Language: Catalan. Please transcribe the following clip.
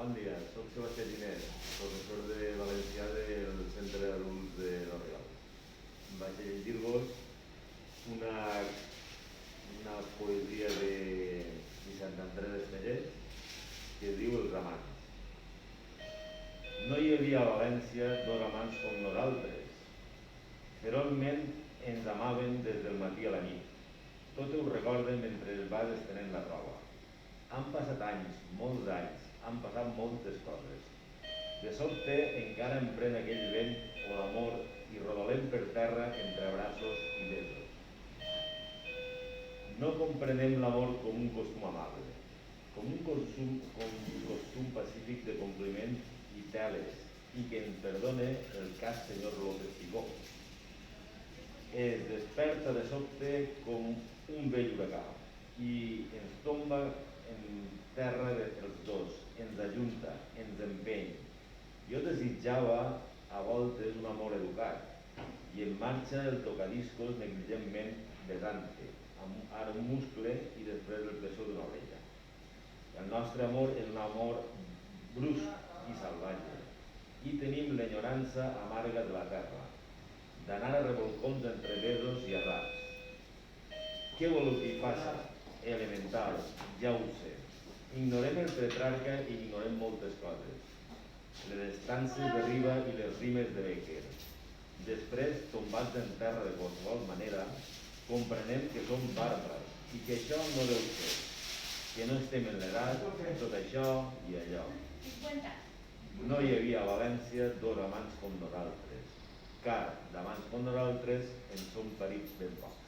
Bon dia, soc Sebastià Ginés, professor de valencià del Centre d'Adults de l'Oriola. Vaig a llegir-vos una poesia de Vicent Andrés Esmellés que es diu Els amants. No hi havia a València dos amants com nosaltres. Ferozment ens amaven des del matí a la nit. Tot ho recorden mentre es va estenent la roba. Han passat anys, molts anys, han passat moltes coses. De sobte encara em pren aquell vent o l'amor i rodolem per terra entre abraços i besos. No comprenem l'amor com un costum amable, com un costum pacífic de compliments i teles, i que ens perdone el cas senyor López Picó. Es desperta de sobte com un vell huracà i ens tomba en terra els dos, ens ajunta, ens empeny. Jo desitjava a voltes un amor educat i en marxa el tocadiscos negligentment besant-te, ara un muscle i després el pressó d'una orella. El nostre amor és un amor brusc i salvatge i tenim l'enyorança amarga de la terra, d'anar a revolcons entre besos i arraps. Què voleu que hi faci? Elemental, ja ho sé. Ignorem el Petrarca i ignorem moltes coses. Les estances de Riba i les rimes de Bécquer. Després, tombats en terra de qualsevol manera, comprenem que som bàrbars i que això no deu ser, que no estem en l'edat, tot això i allò. No hi havia a València dos amants com nosaltres, car d'amants com nosaltres en som parits ben pocs.